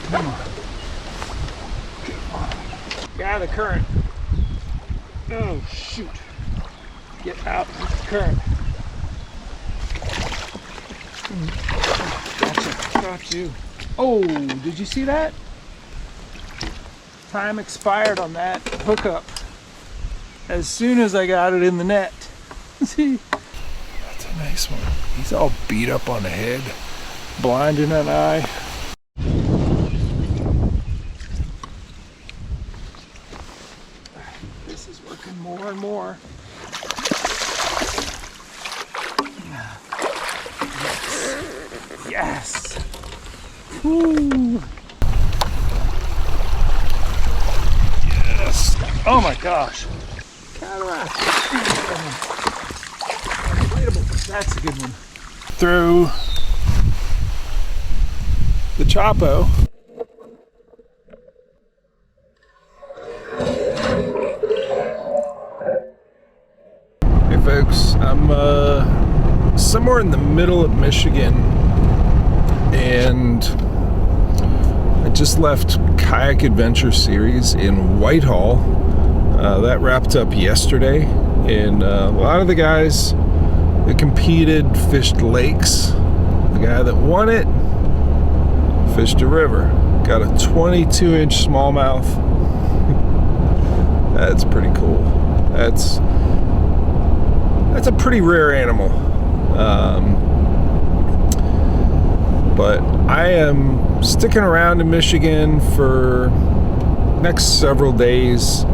Come on. Come on. Get out of the current. Oh, shoot. Get out of the current. Gotcha. Got you. Oh, did you see that? Time expired on that hookup as soon as I got it in the net. See? That's a nice one. He's all beat up on the head, blind in an eye. This is working more and more. Yes. Woo. Yes. Oh my gosh. Cataract. That's a good one. Through the Chapo. Hey folks, I'm somewhere in the middle of Michigan, and I just left Kayak Adventure Series in Whitehall. That wrapped up yesterday, and a lot of the guys that competed fished lakes. The guy that won it fished a river. Got a 22-inch smallmouth. That's pretty cool. That's a pretty rare animal. But I am sticking around in Michigan for next several days.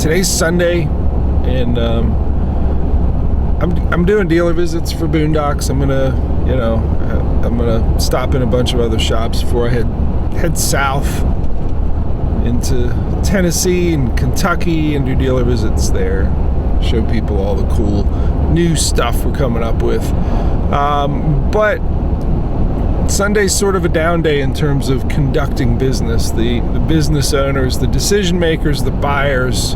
Today's Sunday, and I'm doing dealer visits for Boondocks. I'm gonna stop in a bunch of other shops before I head south into Tennessee and Kentucky and do dealer visits there. Show people all the cool new stuff we're coming up with. But Sunday's sort of a down day in terms of conducting business. The business owners, the decision makers, the buyers,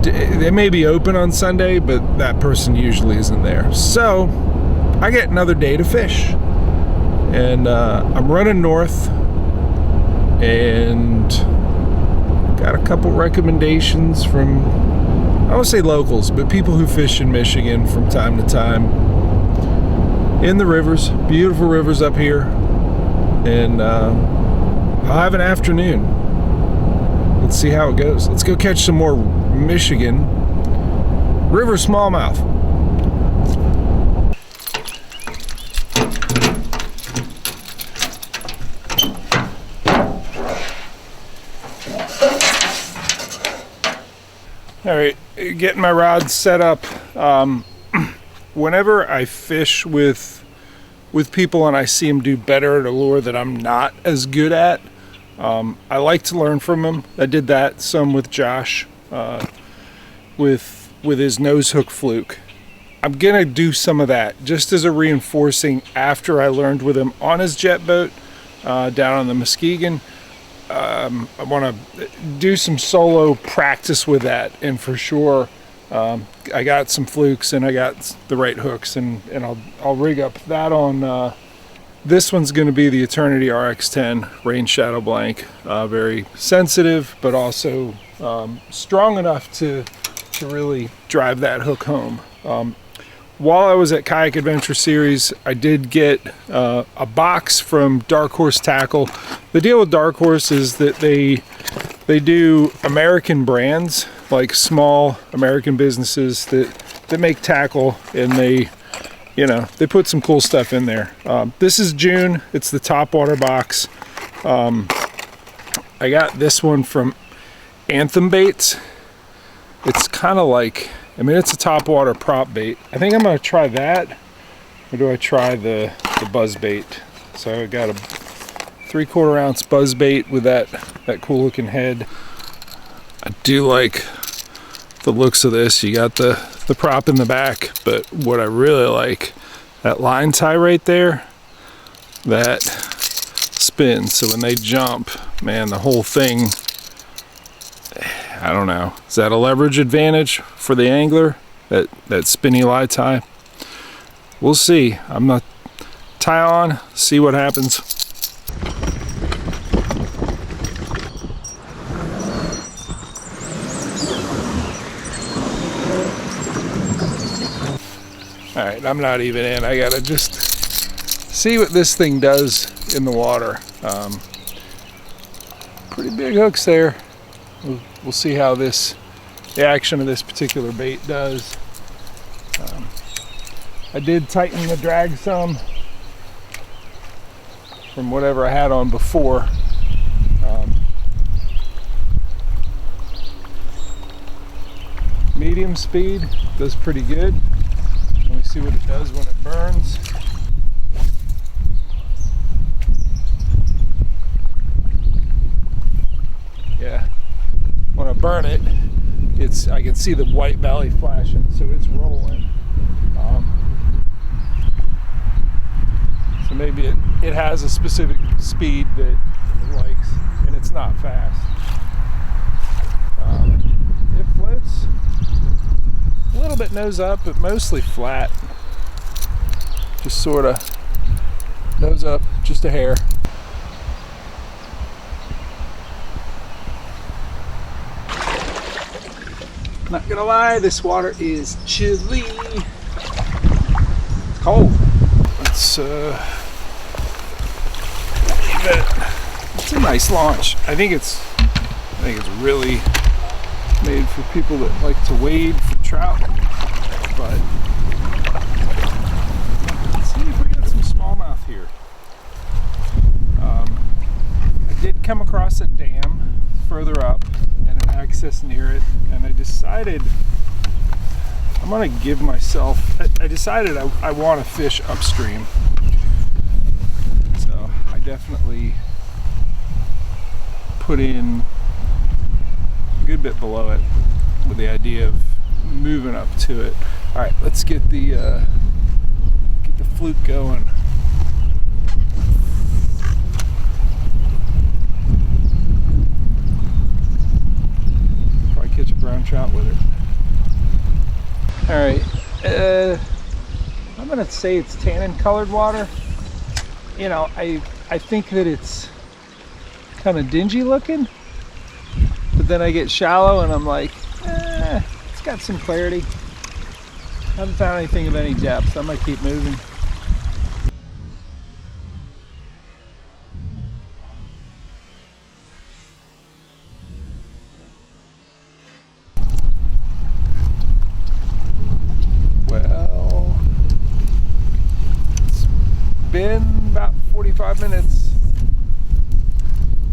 they may be open on Sunday, but that person usually isn't there. So I get another day to fish, and I'm running north, and got a couple recommendations from, I won't say locals, but people who fish in Michigan from time to time in the rivers. Beautiful rivers up here, and I'll have an afternoon. Let's see how it goes. Let's go catch some more Michigan river smallmouth. All right, getting my rod set up. Whenever I fish with people and I see them do better at a lure that I'm not as good at, I like to learn from them. I did that some with Josh, with his nose hook fluke. I'm gonna do some of that just as a reinforcing after I learned with him on his jet boat down on the Muskegon. I want to do some solo practice with that, and for sure I got some flukes and I got the right hooks, and I'll rig up that on this one's going to be the Eternity RX10 Rain Shadow Blank. Very sensitive, but also strong enough to really drive that hook home. While I was at Kayak Adventure Series, I did get a box from Dark Horse Tackle. The deal with Dark Horse is that they do American brands, like small American businesses that make tackle, and they put some cool stuff in there. This is June. It's the topwater box. I got this one from Anthem Baits. It's kind of like, it's a topwater prop bait. I think I'm gonna try that, or do I try the buzz bait? So I got a 3/4 ounce buzz bait with that cool looking head. I do like the looks of this. You got the prop in the back, but what I really like, that line tie right there, that spins. So when they jump, man, the whole thing, I don't know. Is that a leverage advantage for the angler? That spinny lie tie? We'll see. I'm gonna tie on, see what happens. Alright, I'm not even in. I gotta just see what this thing does in the water. Pretty big hooks there. We'll see how the action of this particular bait does. I did tighten the drag some from whatever I had on before. Medium speed does pretty good. Let me see what it does when it burns. Yeah, when I burn it, I can see the white belly flashing, so it's rolling. So maybe it has a specific speed that it likes, and it's not fast. It floats a little bit nose up, but mostly flat. Just sort of nose up, just a hair. Not gonna lie, this water is chilly. It's cold. It's it's a nice launch. I think it's really made for people that like to wade for trout. But let's see if we get some smallmouth here. I did come across a dam further up and an access near it, and I decided I'm gonna give myself, I decided I want to fish upstream. So I definitely put in a good bit below it with the idea of moving up to it. All right, let's get the fluke going. Probably catch a brown trout with it. All right, I'm gonna say it's tannin colored water. You know, I think that it's kind of dingy looking, but then I get shallow and I'm like, it's got some clarity. Haven't found anything of any depth. I might keep moving. Well, it's been about 45 minutes,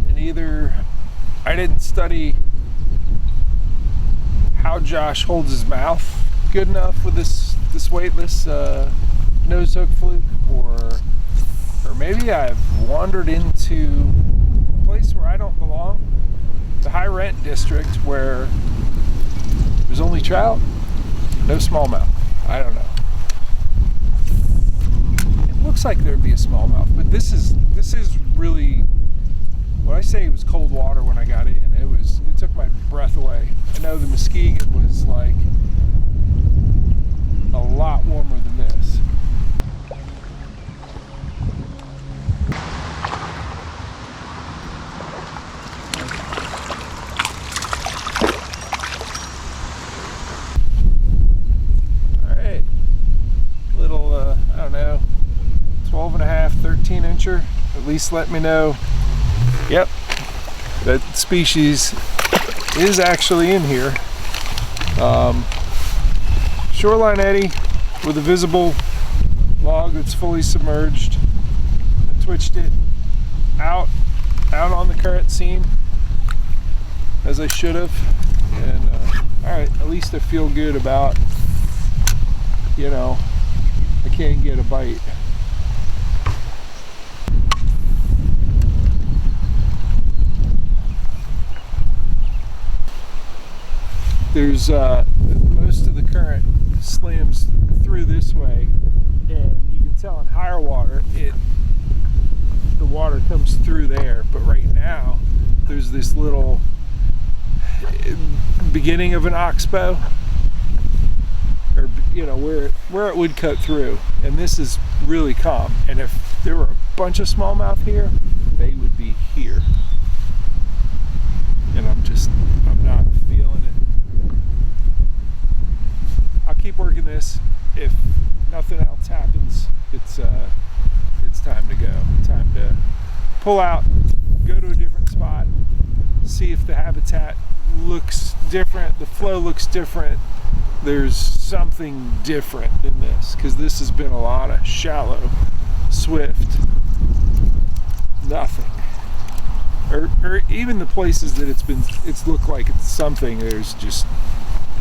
and either I didn't study how Josh holds his mouth good enough with this weightless nose hook fluke, or maybe I've wandered into a place where I don't belong, the high rent district where there's only trout, no smallmouth. I don't know. It looks like there'd be a smallmouth, but this is really, when I say it was cold water when I got in, it took my breath away. I know the Muskegon was like a lot warmer than this. All right, little I don't know, 12 and a half, 13 incher. At least let me know. Yep, that species is actually in here. Shoreline eddy with a visible log that's fully submerged. I twitched it out on the current seam as I should have, and all right, at least I feel good about, you know, I can get a bite. There's most of the current slams through this way, and you can tell in higher water the water comes through there, but right now there's this little beginning of an oxbow, or you know, where it would cut through, and this is really calm, and if there were a bunch of smallmouth here, they would be here, and I'm not feeling it. I'll keep working this. If nothing else happens, it's time to go. Time to pull out, go to a different spot, see if the habitat looks different, the flow looks different. There's something different in this, because this has been a lot of shallow, swift, nothing. Or even the places that it's looked like it's something, there's just,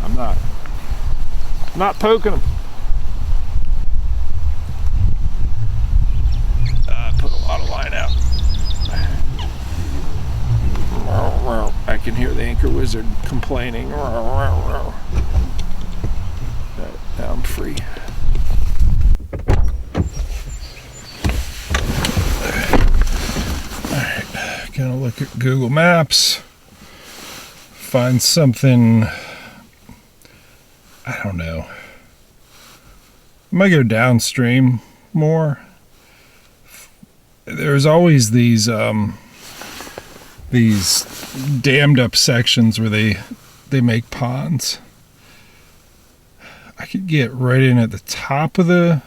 I'm not poking them. Put a lot of line out. I can hear the anchor wizard complaining. Now I'm free. Alright, gonna look at Google Maps, find something, I don't know. I might go downstream more. There's always these dammed up sections where they make ponds. I could get right in at the top of the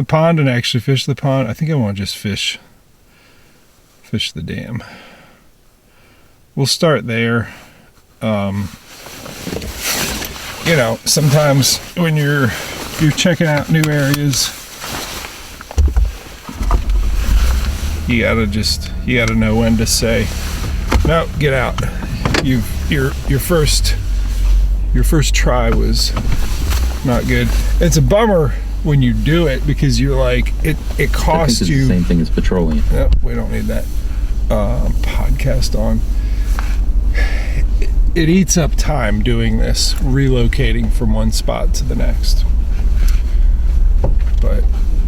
pond and actually fish the pond. I think I want to just fish the dam. We'll start there. You know, sometimes when you're checking out new areas, you gotta know when to say, no, get out. Your first try was not good. It's a bummer when you do it, because you're like, it costs you. The same thing as petroleum. No, we don't need that podcast on. It eats up time doing this, relocating from one spot to the next. But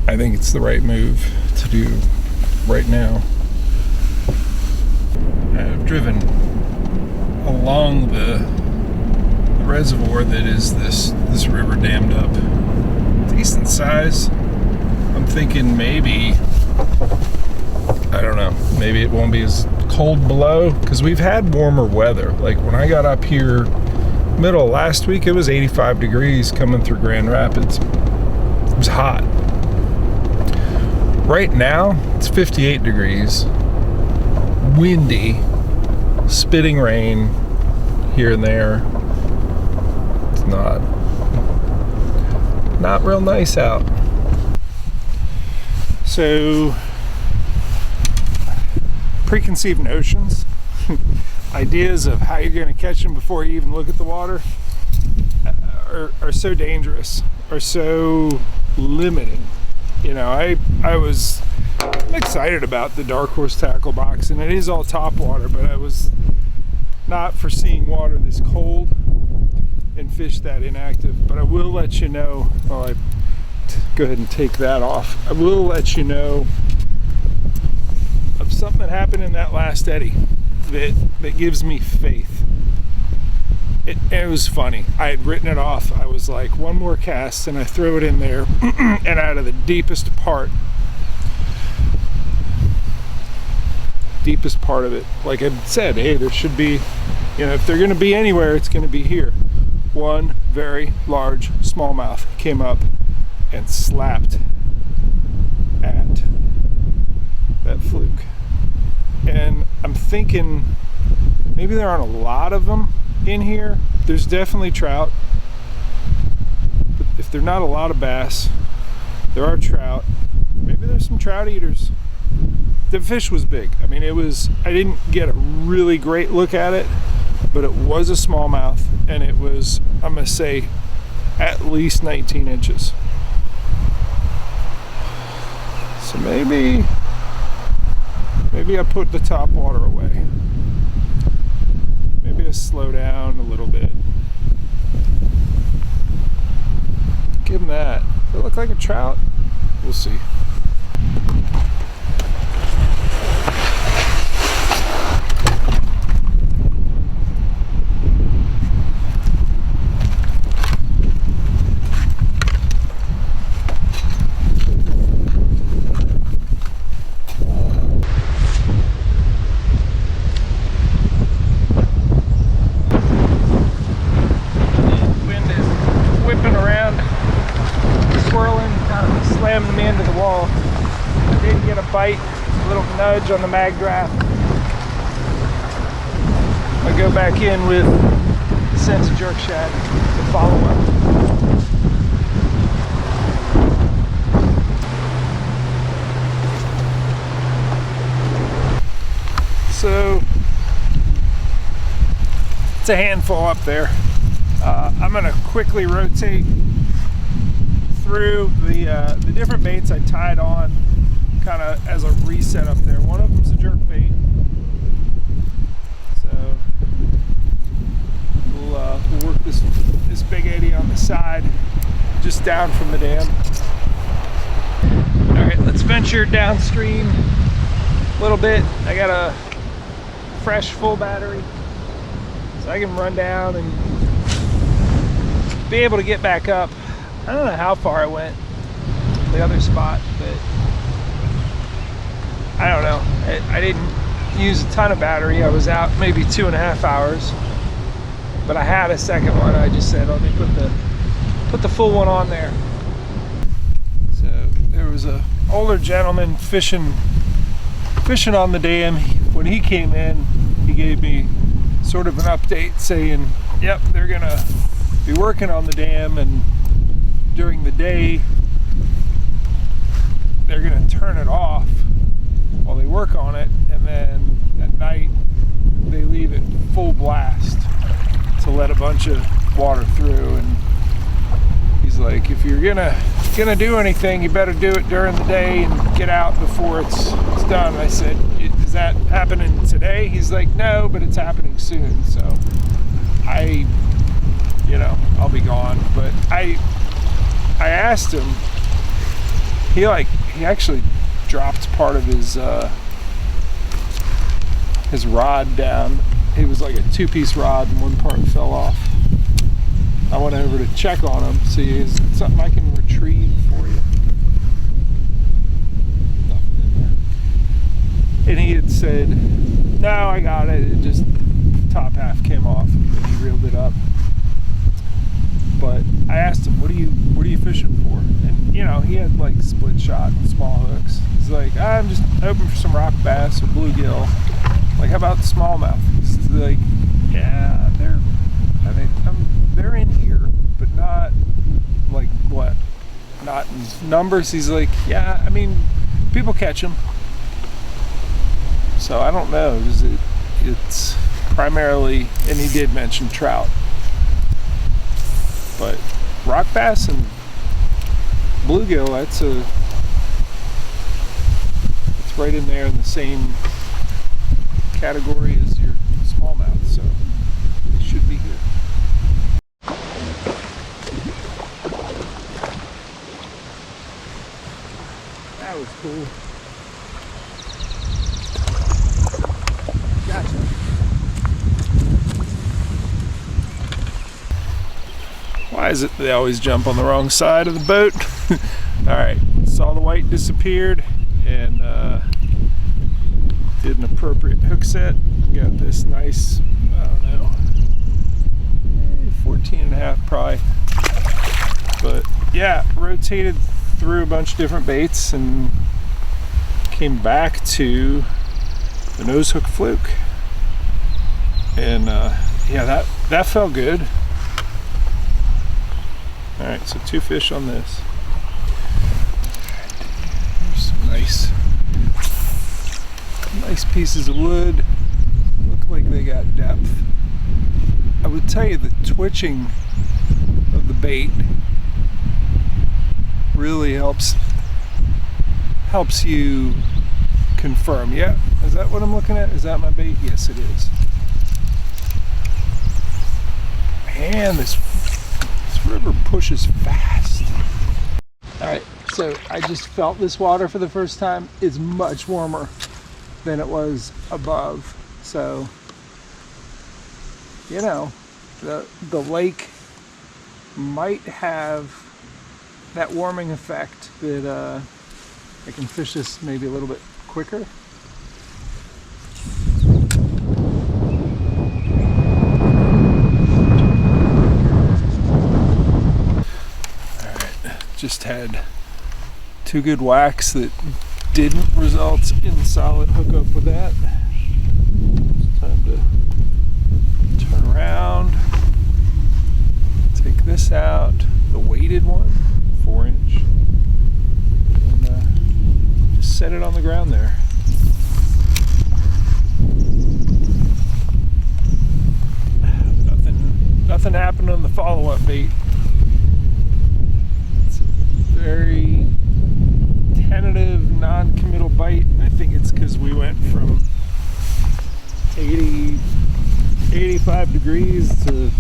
I think it's the right move to do right now. I've driven along the reservoir that is this river dammed up. Decent size. I'm thinking maybe, I don't know, maybe it won't be as cold below, because we've had warmer weather. Like when I got up here middle of last week, it was 85 degrees coming through Grand Rapids. It was hot. Right now, it's 58 degrees, windy, spitting rain here and there. It's not real nice out. So, preconceived notions, ideas of how you're going to catch them before you even look at the water are so dangerous, are so limiting. You know, I'm excited about the Dark Horse tackle box, and it is all top water, but I was not foreseeing water this cold and fish that inactive. But I will let you know, go ahead and take that off. I will let you know of something that happened in that last eddy that gives me faith. It was funny. I had written it off. I was like, one more cast, and I throw it in there, and out of the deepest part of it, like I said, hey, there should be, you know, if they're going to be anywhere, it's going to be here. One very large smallmouth came up and slapped at that fluke. And I'm thinking maybe there aren't a lot of them in here. There's definitely trout, but if there're not a lot of bass, there are trout. Maybe there's some trout eaters. The fish was big. I mean, I didn't get a really great look at it, but it was a smallmouth, and it was, I'm gonna say, at least 19 inches. So maybe I put the top water away. Maybe I slow down a little bit. Give him that. Does it look like a trout? We'll see. into the wall. I did get a bite, a little nudge on the mag draft. I go back in with the sense jerk shad to follow up. So it's a handful up there. I'm gonna quickly rotate through the different baits I tied on kind of as a reset up there. One of them's a jerk bait. So we'll work this big eddy on the side, just down from the dam. All right, let's venture downstream a little bit. I got a fresh full battery, so I can run down and be able to get back up. I don't know how far I went to the other spot, but I don't know. I didn't use a ton of battery. I was out maybe 2.5 hours, but I had a second one. I just said, let me put the full one on there. So there was a older gentleman fishing on the dam. When he came in, he gave me sort of an update saying, yep, they're gonna be working on the dam, and during the day they're gonna turn it off while they work on it, and then at night they leave it full blast to let a bunch of water through. And he's like, if you're gonna do anything, you better do it during the day and get out before it's done. I said, is that happening today? He's like, no, but it's happening soon. So I'll be gone. But I asked him, he actually dropped part of his rod down. It was like a 2-piece rod and one part fell off. I went over to check on him, see is it something I can retrieve for you. Nothing in there. And he had said, no, I got it. It just, the top half came off, and he reeled it up. But I asked him, what are you fishing for? And he had like split shot and small hooks. He's like, I'm just hoping for some rock bass or bluegill. Like, how about the smallmouth? He's like, yeah, they're in here, but not like what? Not in numbers. He's like, yeah, I mean, people catch them. So I don't know. It's primarily, and he did mention trout. But rock bass and bluegill, it's right in there in the same category as your smallmouth, so it should be good. That was cool. Gotcha. Why is it they always jump on the wrong side of the boat? Alright, saw the white disappeared and did an appropriate hook set. Got this nice, I don't know, 14.5 probably. But yeah, rotated through a bunch of different baits and came back to the nose hook fluke. And yeah, that felt good. Alright, so 2 fish on this. Here's some nice pieces of wood. Look like they got depth. I would tell you the twitching of the bait really helps you confirm. Yeah, is that what I'm looking at? Is that my bait? Yes, it is. Man, this river pushes fast. All right, so I just felt this water for the first time. It's much warmer than it was above. So, the lake might have that warming effect that I can fish this maybe a little bit quicker. Just had 2 good whacks that didn't result in solid hookup with that. It's time to turn around, take this out, the weighted one, 4-inch, and just set it on the ground there. Nothing happened on the follow-up bait. It's a very tentative, non-committal bite. I think it's because we went from 85 degrees to,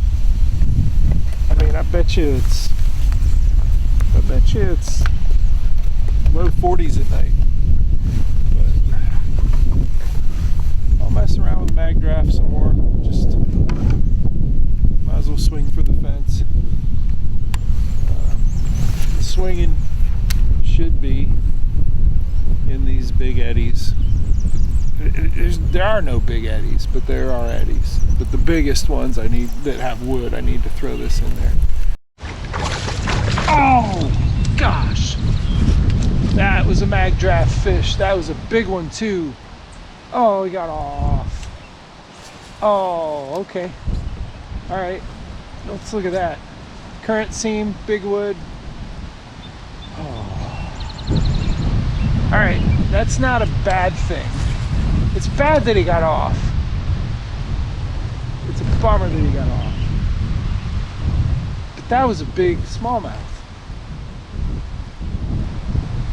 I mean, I bet you it's low 40s at night. But I'll mess around with mag draft some more. Just might as well swing for the fence. The swinging should be in these big eddies. There are no big eddies, but there are eddies. But the biggest ones that have wood, I need to throw this in there. Oh gosh, that was a mag draft fish. That was a big one too. Oh, he got off. Oh, okay. All right, let's look at that. Current seam, big wood. Oh. All right, that's not a bad thing. It's bad that he got off. It's a bummer that he got off. But that was a big smallmouth.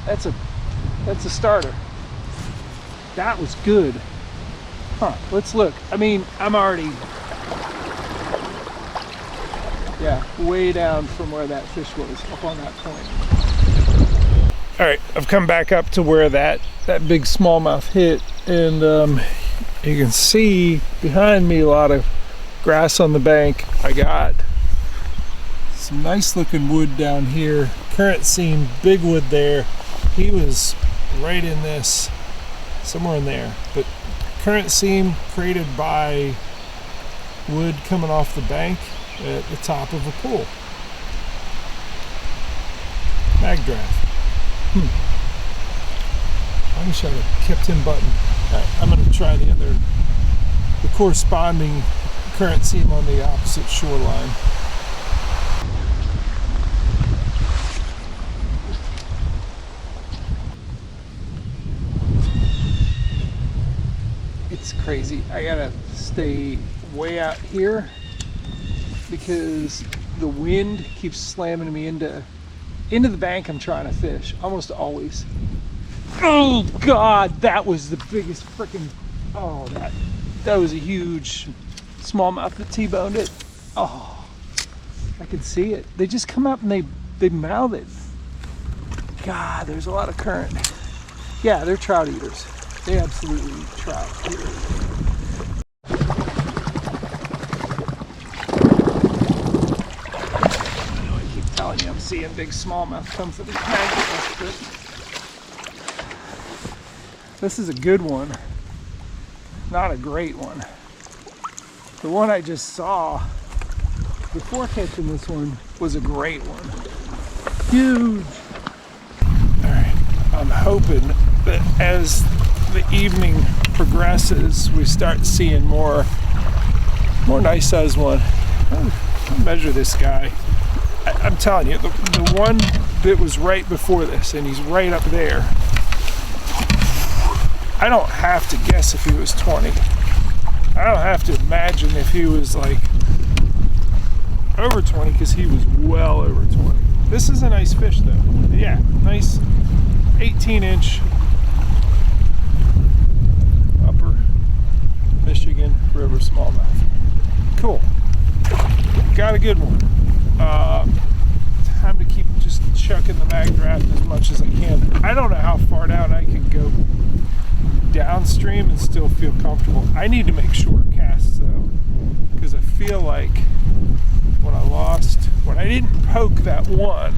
That's a starter. That was good. Huh, let's look. I mean, I'm already, yeah, way down from where that fish was, up on that point. All right, I've come back up to where that big smallmouth hit, and you can see behind me a lot of grass on the bank. I got some nice looking wood down here. Current seam, big wood there. He was right in this, somewhere in there. But current seam created by wood coming off the bank at the top of a pool. Mag draft. I wish I'd have kept him buttoned. All right, I'm going to try the corresponding current seam on the opposite shoreline. It's crazy. I gotta stay way out here because the wind keeps slamming me into the bank I'm trying to fish, almost always. Oh God, that was the biggest freaking, oh, that was a huge smallmouth that T-boned it. Oh, I could see it. They just come up and they mouth it. God, there's a lot of current. Yeah, they're trout eaters. They absolutely eat trout. I know I keep telling you I'm seeing big smallmouth come for the magnet, but this is a good one, not a great one. The one I just saw before catching this one was a great one. Huge. All right, I'm hoping that as the evening progresses, we start seeing more nice sized one. I'll measure this guy. I'm telling you, the one that was right before this, and he's right up there, I don't have to guess if he was 20. I don't have to imagine if he was like over 20, because he was well over 20. This is a nice fish though. Yeah, nice 18-inch upper Michigan River smallmouth. Cool. Got a good one. Time to keep just chucking the mag draft as much as I can. I don't know how far down I can go downstream and still feel comfortable. I need to make short casts though, because I feel like when I didn't poke that one,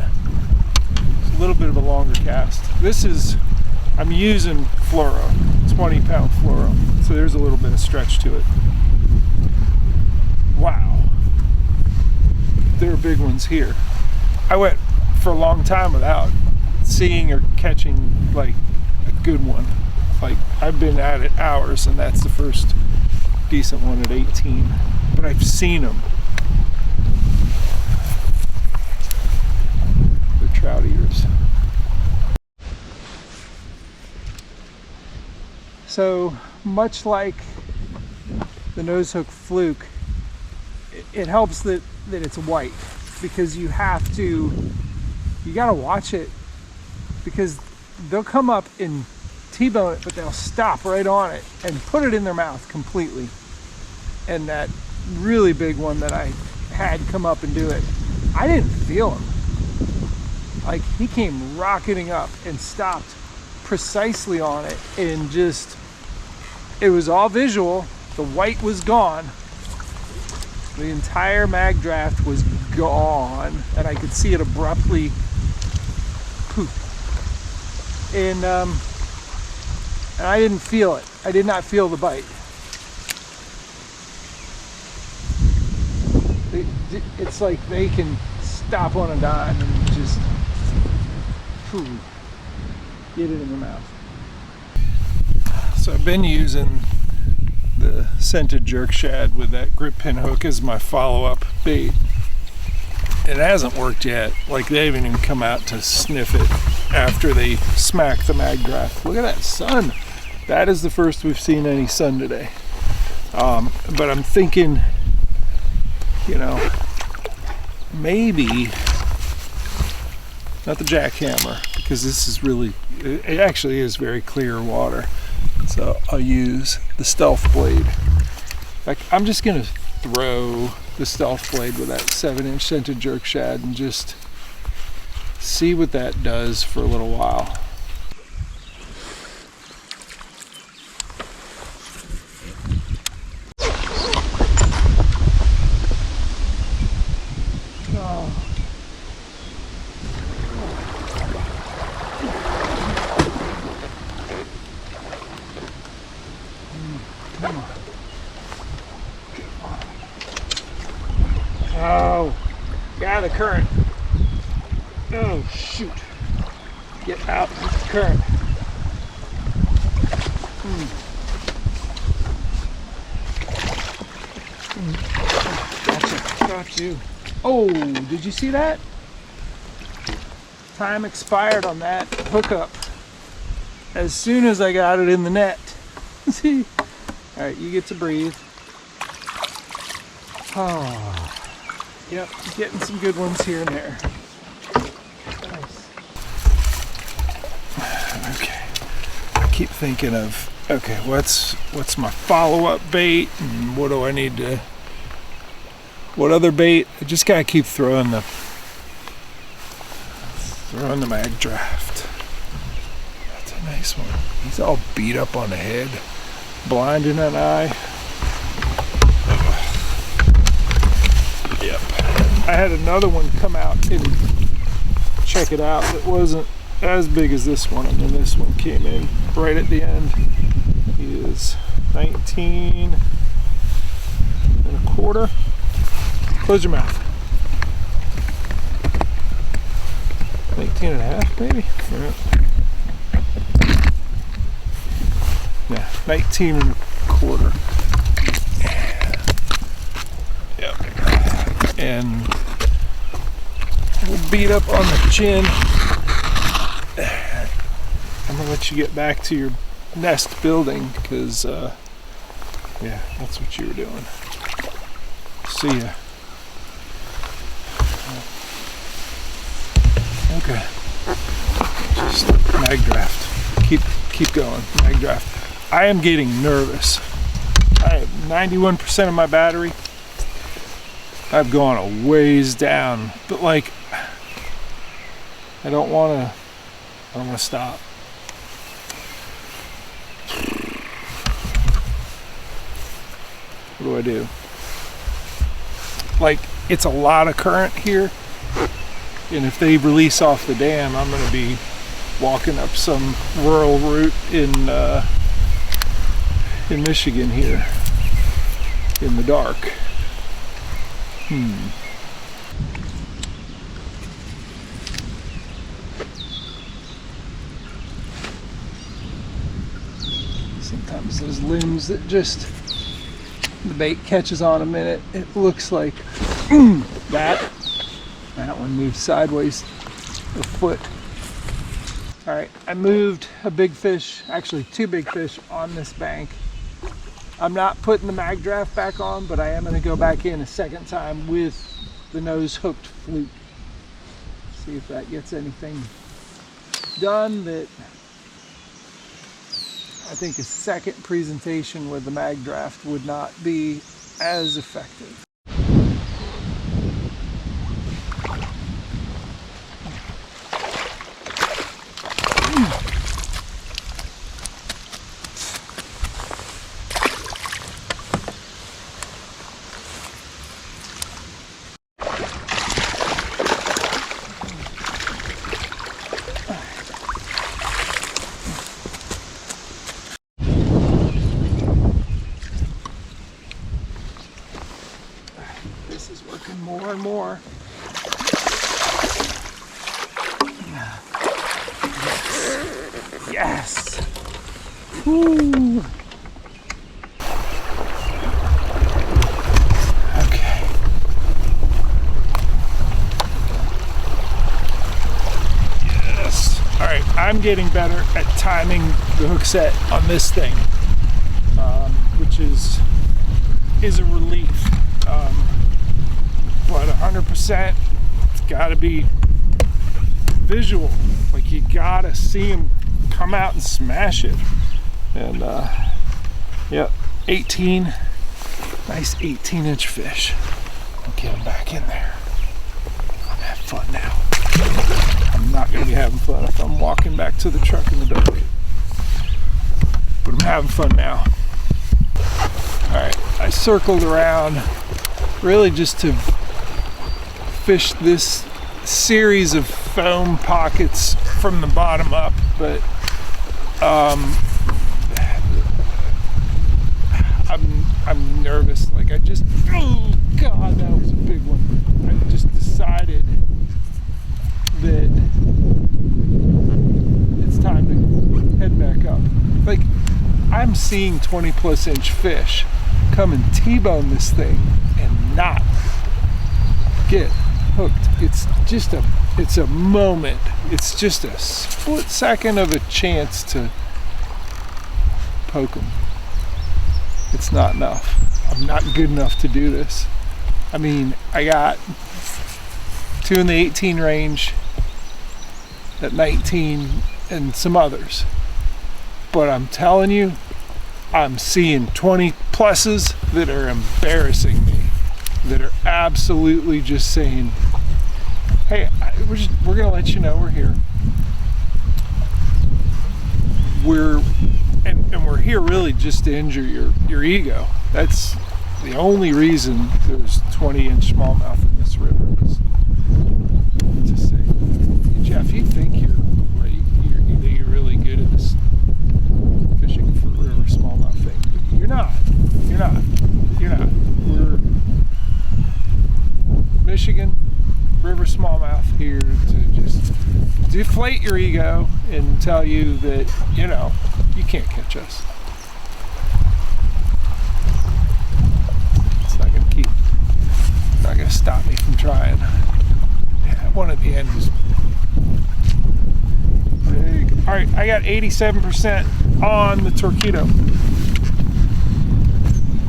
it's a little bit of a longer cast. I'm using fluoro, 20-pound fluoro, so there's a little bit of stretch to it. Wow, there are big ones here. I went for a long time without seeing or catching like a good one. Like I've been at it hours, and that's the first decent one at 18. But I've seen them. They're trout eaters. So much like the nose hook fluke, it helps that it's white, because you gotta watch it, because they'll come up and T-bone it, but they'll stop right on it and put it in their mouth completely. And that really big one that I had come up and do it, I didn't feel him. Like, he came rocketing up and stopped precisely on it, and just, it was all visual. The white was gone. The entire mag draft was gone, and I could see it abruptly poop. And I didn't feel it. I did not feel the bite. It's like they can stop on a dime and just get it in their mouth. So I've been using the scented jerk shad with that grip pin hook as my follow-up bait. It hasn't worked yet. Like, they haven't even come out to sniff it after they smack the mag draft. Look at that sun. That is the first we've seen any sun today. But I'm thinking, you know, maybe not the jackhammer, because this is really, it actually is very clear water. So I'll use the stealth blade. Like, I'm just gonna throw the stealth blade with that 7-inch scented jerk shad and just see what that does for a little while. Oh, get out of the current. Oh, shoot. Get out of the current. Gotcha. Got you. Oh, did you see that? Time expired on that hookup as soon as I got it in the net. See? All right, you get to breathe. Oh. Yep, getting some good ones here and there. Nice. Okay, I keep thinking of, okay, what's my follow-up bait, and what do I need to, what other bait? I just gotta keep throwing the mag draft. That's a nice one. He's all beat up on the head, blind in an eye. Yep. I had another one come out and check it out that wasn't as big as this one, and then this one came in right at the end. He is 19 and a quarter. Close your mouth. 19 and a half, maybe? Yeah, 19 and a quarter. And we'll beat up on the chin. I'm gonna let you get back to your nest building, because yeah, that's what you were doing. See ya. Okay. Just mag draft. Keep going. Mag draft. I am getting nervous. I have 91% of my battery. I've gone a ways down, but like, I don't want to stop. What do? Like, it's a lot of current here, and if they release off the dam, I'm going to be walking up some rural route in Michigan here in the dark. Sometimes those limbs that just the bait catches on a minute, it looks like that one moved sideways a foot. All right, I moved a big fish, actually 2 big fish on this bank. I'm not putting the mag draft back on, but I am going to go back in a second time with the nose hooked fluke. See if that gets anything done. That I think a second presentation with the mag draft would not be as effective. More and more. Yes. Woo. Okay. Yes. All right. I'm getting better at timing the hook set on this thing, which is a relief. But 100%, it's got to be visual. Like, you gotta see him come out and smash it. And yeah, 18, nice 18-inch fish. I'll get him back in there. I'm having fun now. I'm not gonna be having fun if I'm walking back to the truck in the dark. But I'm having fun now. All right, I circled around really just to fish this series of foam pockets from the bottom up, but I'm nervous. Like, oh God, that was a big one. I just decided that it's time to head back up. Like, I'm seeing 20+ inch fish come and T-bone this thing and not get hooked. It's a moment. It's just a split second of a chance to poke them. It's not enough. I'm not good enough to do this. I mean, I got 2 in the 18 range at 19 and some others. But I'm telling you, I'm seeing 20 pluses that are embarrassing me, that are absolutely just saying, hey, we're gonna let you know we're here. And we're here really just to injure your ego. That's the only reason there's 20-inch smallmouth in this river, is to say, hey, Jeff, you think you're really good at this fishing for river smallmouth thing, but you're not. We're Michigan river smallmouth here to just deflate your ego and tell you that, you can't catch us. It's not gonna stop me from trying. Yeah, one at the end was big. All right, I got 87% on the Torpedo.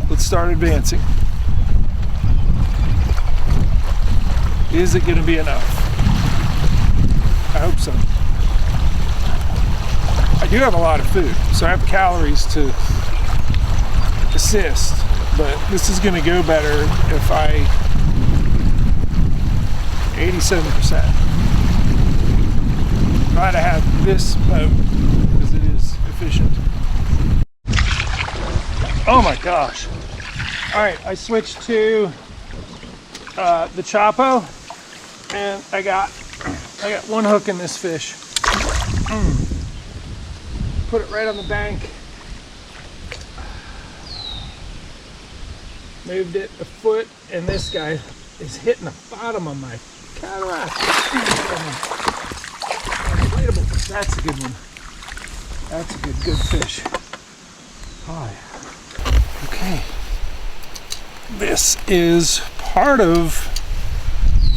Let's start advancing. Is it gonna be enough? I hope so. I do have a lot of food, so I have calories to assist, but this is going to go better if I 87%. Glad I have this boat because it is efficient. Oh my gosh. All right, I switched to the Chapo, and I got one hook in this fish. Put it right on the bank. Moved it a foot, and this guy is hitting the bottom of my cataract. Inflatable. That's a good one. That's a good fish. Hi. Okay. This is part of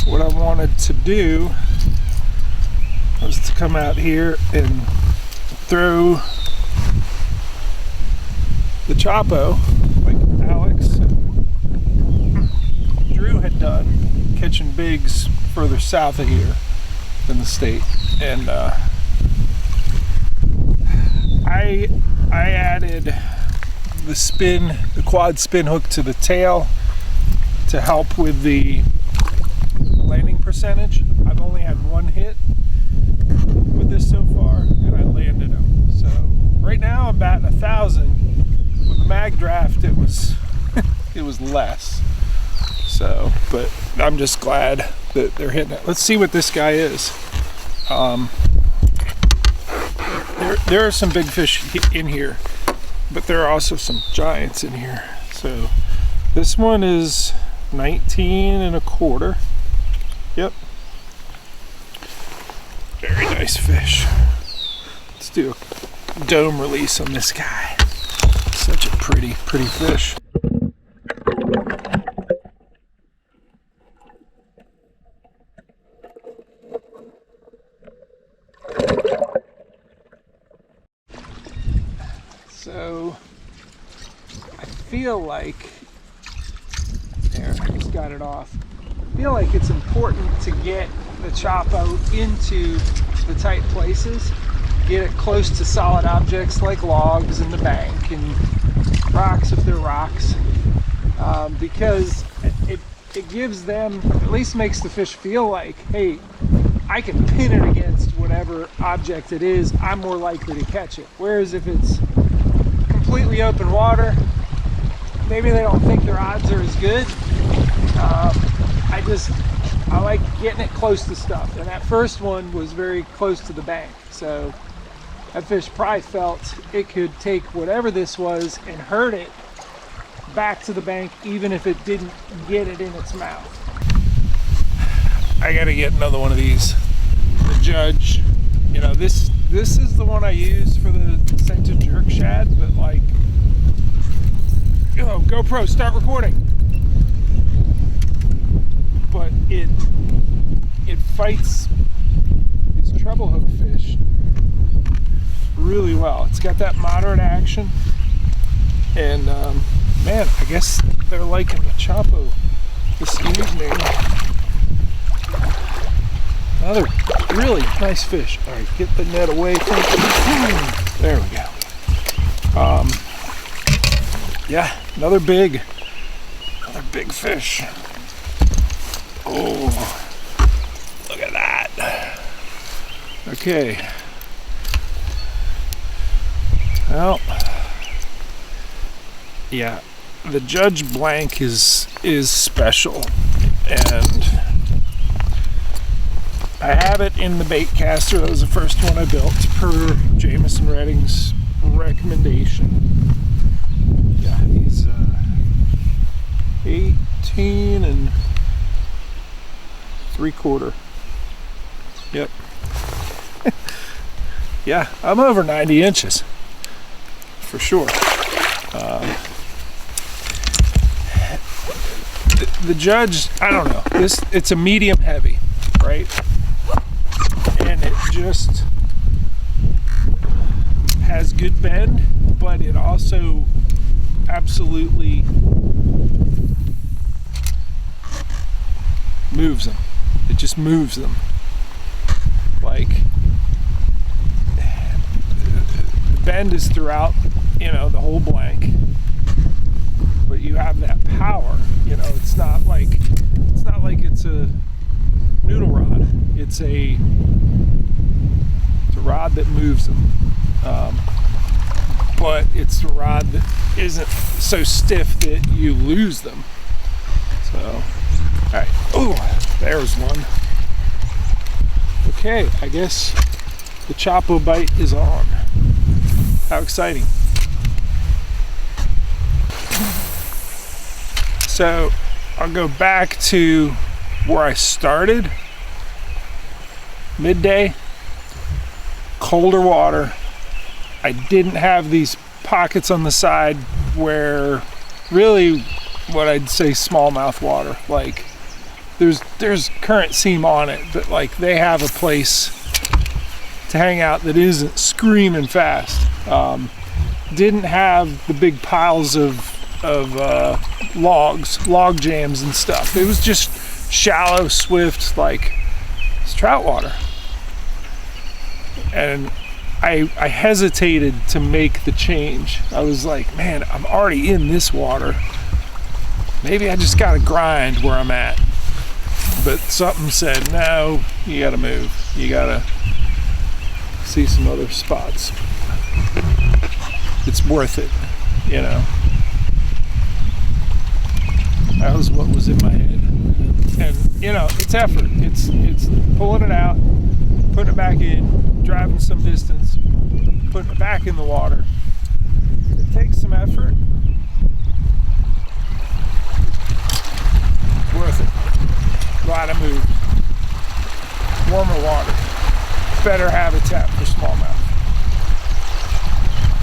what I wanted to do, was to come out here and throw the Chapo like Alex and Drew had done, catching bigs further south of here in the state. And I added the quad spin hook to the tail to help with the landing percentage. I've only had one hit with this so far, and I landed him. So right now I'm batting 1,000. With the mag draft, it was it was less. So, but I'm just glad that they're hitting it. Let's see what this guy is. There are some big fish in here, but there are also some giants in here. So this one is 19.25. Yep. Very nice fish. Let's do a dome release on this guy. Such a pretty fish. So I feel like, there, I just got it off. I feel like it's important to get the Chapo into the tight places, get it close to solid objects like logs in the bank and rocks if they're rocks, because it gives them, at least makes the fish feel like, hey, I can pin it against whatever object it is, I'm more likely to catch it. Whereas if it's completely open water, maybe they don't think their odds are as good. I like getting it close to stuff, and that first one was very close to the bank, so that fish probably felt it could take whatever this was and herd it back to the bank, even if it didn't get it in its mouth. I gotta get another one of these. The Judge, you know, this is the one I use for the center jerk shad, but like, oh, GoPro, start recording. But it fights these treble hook fish really well. It's got that moderate action, and man, I guess they're liking the Chapo this evening. Another really nice fish. All right, get the net away from it. There we go. Yeah, another big fish. Oh, look at that. Okay. Well, yeah, the Judge blank is special, and I have it in the bait caster. That was the first one I built per Jameson Redding's recommendation. Yeah, he's 18 3/4. Yep. Yeah, I'm over 90 inches for sure. The Judge, I don't know. It's a medium heavy, right? And it just has good bend, but it also absolutely moves them. It just moves them. Like, the bend is throughout, you know, the whole blank, but you have that power. You know, it's not like it's a noodle rod. It's a rod that moves them, but it's the rod that isn't so stiff that you lose them. So, all right. Oh, there's one. Okay, I guess the Chapo bite is on. How exciting. So I'll go back to where I started. Midday, colder water. I didn't have these pockets on the side where really what I'd say smallmouth water, like there's current seam on it, but like they have a place to hang out that isn't screaming fast. Didn't have the big piles of log jams and stuff. It was just shallow, swift, like it's trout water. And I hesitated to make the change. I was like, man, I'm already in this water. Maybe I just gotta grind where I'm at. But something said, no, you gotta move. You gotta see some other spots. It's worth it, you know. That was what was in my head. And, you know, it's effort. It's pulling it out, putting it back in, driving some distance, putting it back in the water. It takes some effort. It's worth it. A lot of move. Warmer water. Better habitat for smallmouth.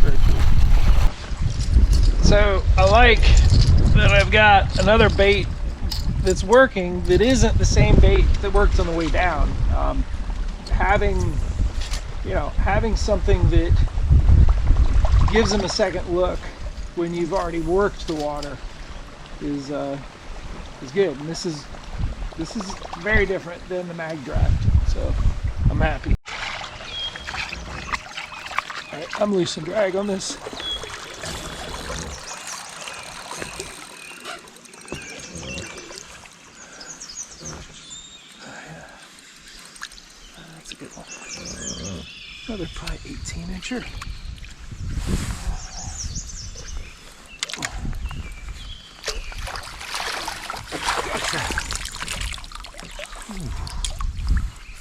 Very cool. So I like that I've got another bait that's working that isn't the same bait that worked on the way down. Having something that gives them a second look when you've already worked the water is good. And this is very different than the mag draft, so I'm happy. All right, I'm loose and drag on this. That's a good one. Another probably 18-incher.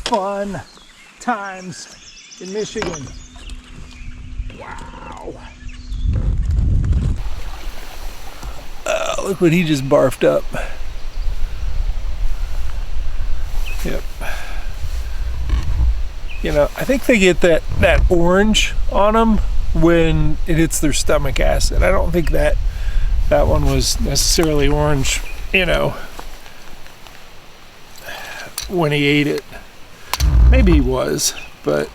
Fun times in Michigan. Wow. Look what he just barfed up. Yep. You know, I think they get that orange on them when it hits their stomach acid. I don't think that one was necessarily orange, you know, when he ate it. Maybe he was, but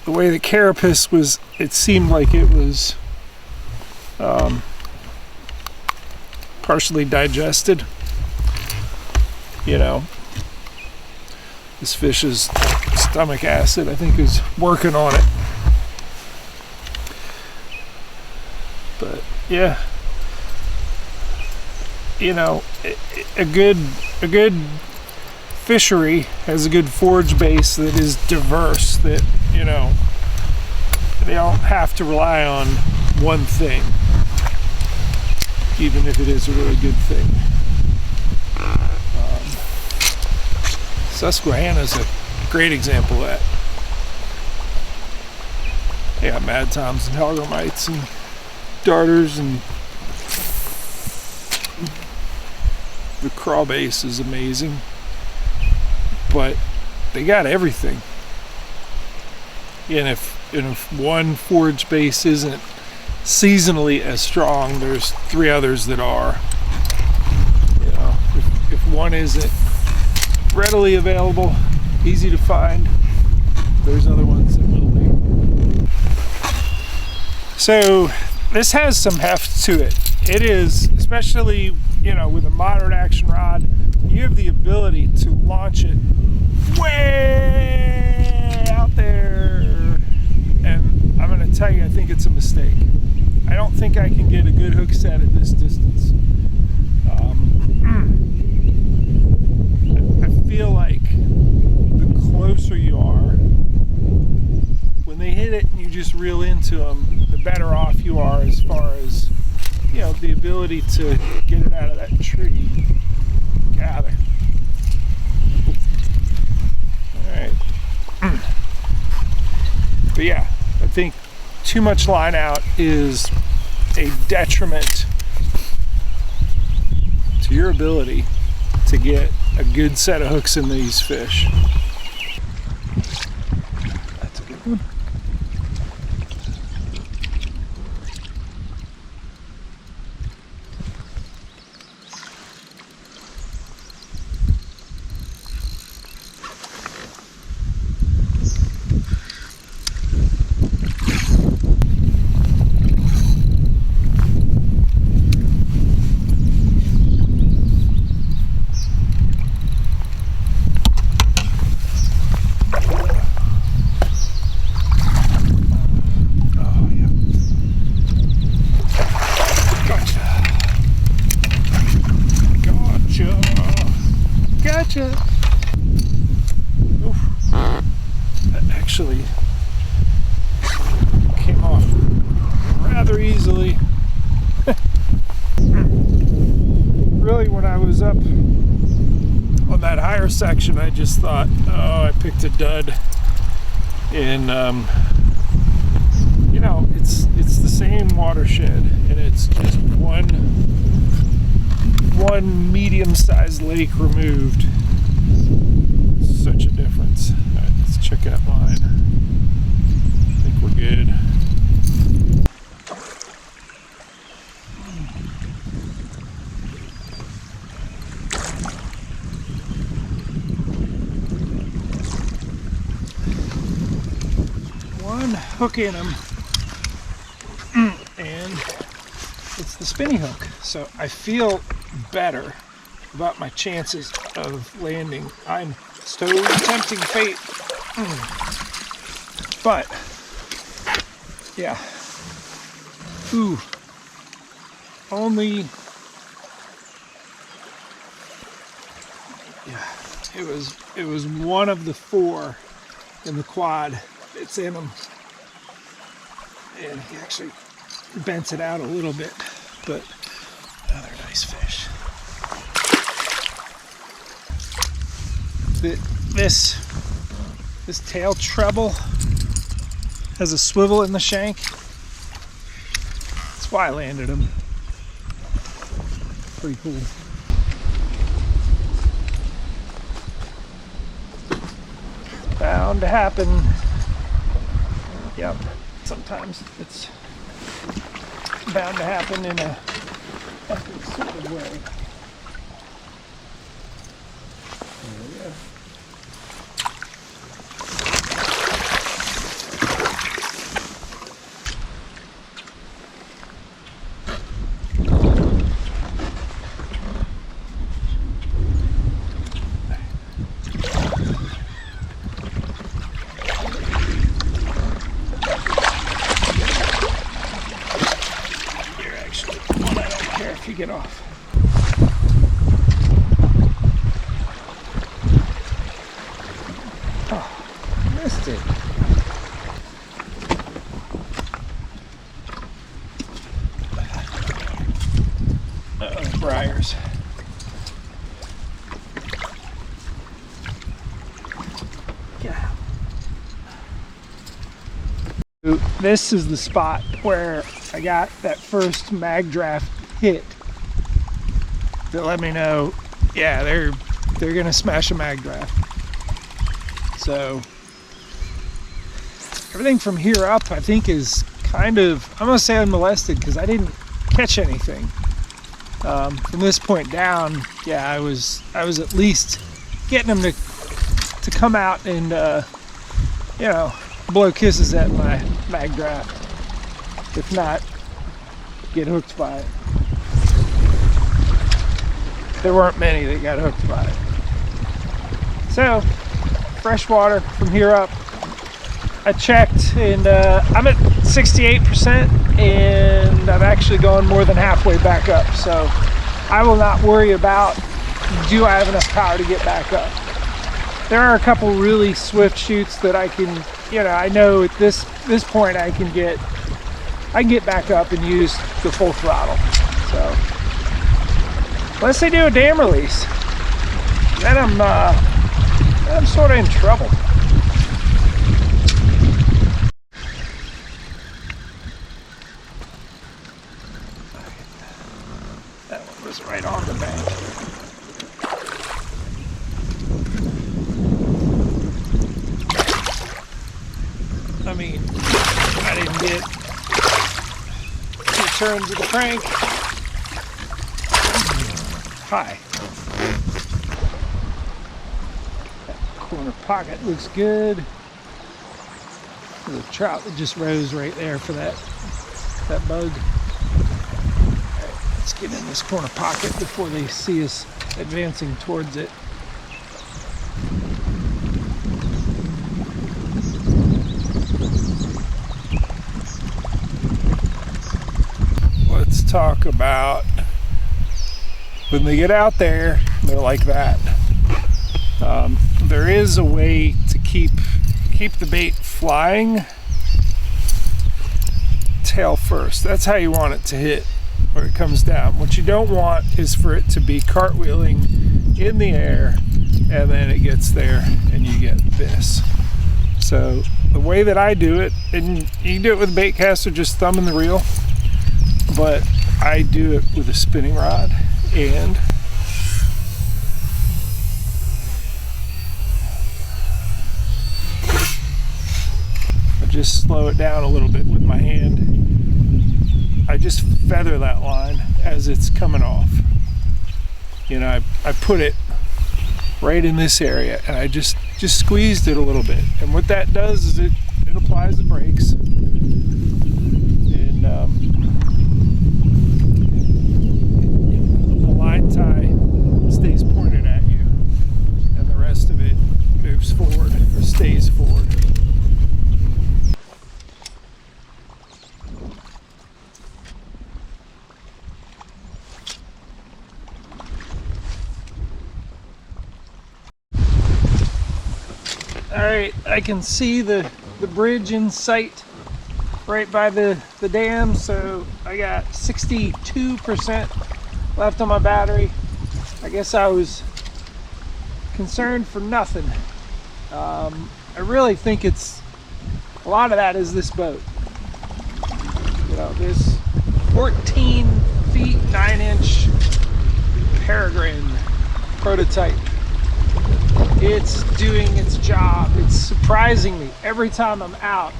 the way the carapace was, it seemed like it was partially digested. You know, this fish's stomach acid, I think, is working on it. But yeah, you know, a good fishery has a good forage base that is diverse, that, you know, they don't have to rely on one thing, even if it is a really good thing. Susquehanna's a great example of that. They got mad toms and hellgrammites and darters, and the craw base is amazing. But they got everything. And if one forage base isn't seasonally as strong, there's three others that are. You know, if one isn't readily available, easy to find, there's other ones that will be. So this has some heft to it. It is, especially, you know, with a moderate action rod, you have the ability to launch it way out there. And I'm going to tell you, I think it's a mistake. I don't think I can get a good hook set at this distance. I feel like the closer you are, when they hit it and you just reel into them, the better off you are as far as, you know, the ability to get it out of that tree. Gather. Alright. But yeah, I think too much line out is a detriment to your ability to get a good set of hooks in these fish. That's a good one. Gotcha. Oof. That actually came off rather easily. Really, when I was up on that higher section, I just thought, oh, I picked a dud. And you know, it's the same watershed, and it's just one medium-sized lake removed. Such a difference. All right, let's check that line. I think we're good. One hook in them, and it's the spinny hook. So I feel better about my chances of landing. I'm so tempting fate, but yeah. Ooh, only, yeah. It was one of the 4 in the quad. It's in him, and he actually bents it out a little bit, but another nice fish. This tail treble has a swivel in the shank. That's why I landed him. Pretty cool. Bound to happen. Yep, sometimes it's bound to happen in a epic sort of way. There we go. Get off. Oh, missed it. Uh-oh, briars. Yeah. This is the spot where I got that first mag draft hit that let me know, yeah, they're gonna smash a mag draft. So everything from here up, I think, is kind of, I'm gonna say unmolested, because I didn't catch anything. From this point down, yeah, I was at least getting them to come out and you know, blow kisses at my mag draft. If not, get hooked by it. There weren't many that got hooked by it. So, freshwater from here up. I checked, and I'm at 68%, and I've actually gone more than halfway back up. So, I will not worry about, do I have enough power to get back up? There are a couple really swift shoots that I can, you know, I know at this point I can get back up and use the full throttle. So, unless they do a dam release, then I'm sort of in trouble. That one was right on the bank. I mean, I didn't get 2 turns of the crank. High. That corner pocket looks good. There's a trout that just rose right there for that bug. All right, let's get in this corner pocket before they see us advancing towards it. Let's talk about when they get out there, they're like that. There is a way to keep the bait flying tail first. That's how you want it to hit when it comes down. What you don't want is for it to be cartwheeling in the air and then it gets there and you get this. So the way that I do it, and you can do it with a bait caster, just thumbing the reel, but I do it with a spinning rod, and I just slow it down a little bit with my hand. I just feather that line as it's coming off. You know, I put it right in this area and I just squeezed it a little bit. And what that does is it applies the brakes. And the line tie stays pointed at you. And the rest of it moves forward or stays forward. Alright, I can see the bridge in sight right by the dam, so I got 62% left on my battery. I guess I was concerned for nothing. I really think it's, a lot of that is this boat. You know, this 14 feet 9-inch Peregrine prototype. It's doing its job. It's surprising me every time I'm out.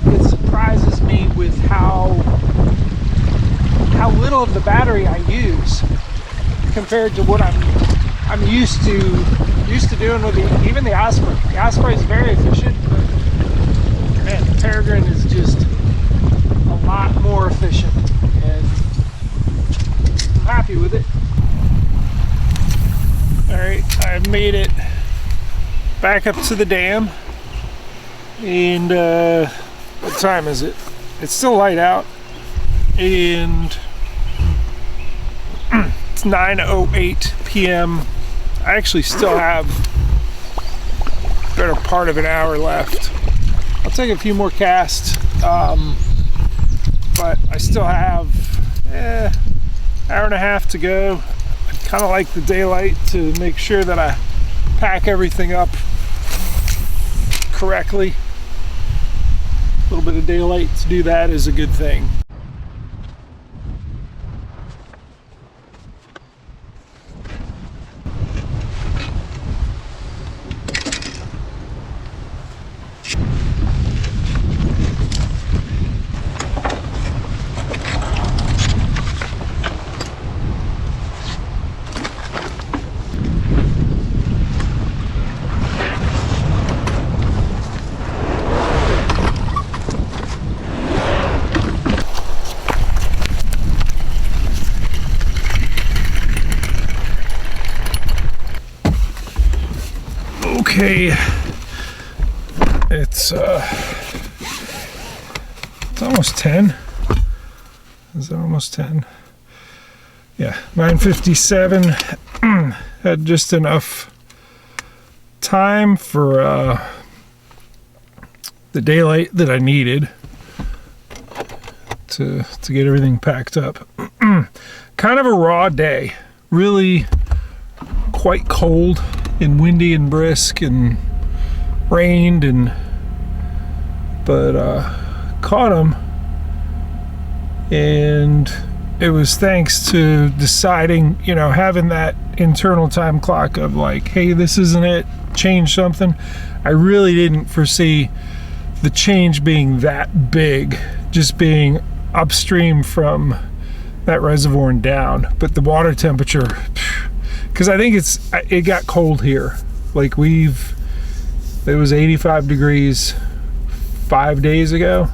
It surprises me with how little of the battery I use compared to what I'm used to doing with even the Osprey. The Osprey is very efficient, but man, the Peregrine is just a lot more efficient, and I'm happy with it. Alright, I've made it back up to the dam, and what time is it? It's still light out, and it's 9:08 p.m. I actually still have a better part of an hour left. I'll take a few more casts, but I still have hour and a half to go. Kind of like the daylight to make sure that I pack everything up correctly. A little bit of daylight to do that is a good thing. Okay, it's almost 10. Is it almost 10? Yeah, 9:57. Had just enough time for the daylight that I needed to get everything packed up. Kind of a raw day, really quite cold and windy and brisk and rained, but caught them, and it was thanks to deciding, you know, having that internal time clock of like, hey, this isn't it, change something. I really didn't foresee the change being that big, just being upstream from that reservoir and down, but the water temperature, because I think it got cold here. Like it was 85 degrees 5 days ago.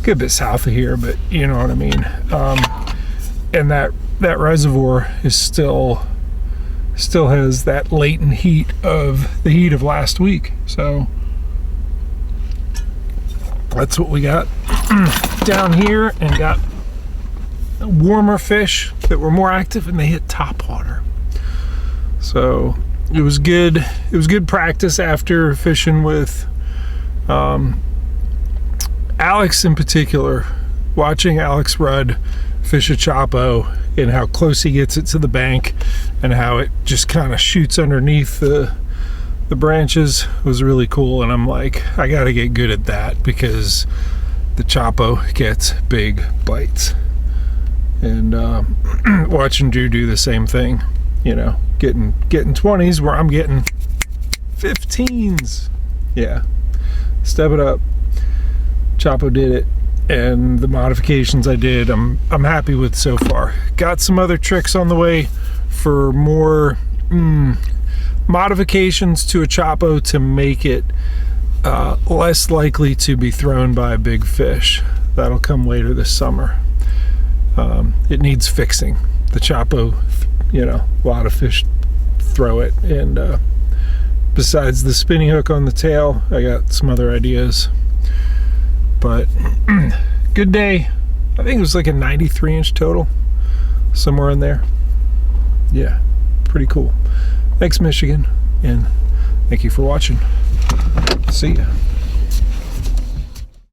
Good bit south of here, but you know what I mean. And that reservoir is still has that latent heat of the heat of last week. So that's what we got down here, and got warmer fish that were more active, and they hit topwater. So it was good. It was good practice after fishing with Alex in particular. Watching Alex Rudd fish a Chapo and how close he gets it to the bank and how it just kind of shoots underneath the branches was really cool. And I'm like, I gotta get good at that because the Chapo gets big bites. And watching Drew do the same thing, you know, getting 20s where I'm getting 15s. Yeah, step it up. Chapo did it, and the modifications I did, I'm happy with so far. Got some other tricks on the way for more modifications to a Chapo to make it less likely to be thrown by a big fish. That'll come later this summer. It needs fixing. The Chapo, you know, a lot of fish throw it, and besides the spinning hook on the tail, I got some other ideas. But good day. I think it was like a 93-inch total, somewhere in there. Yeah, pretty cool. Thanks, Michigan, and thank you for watching. See ya.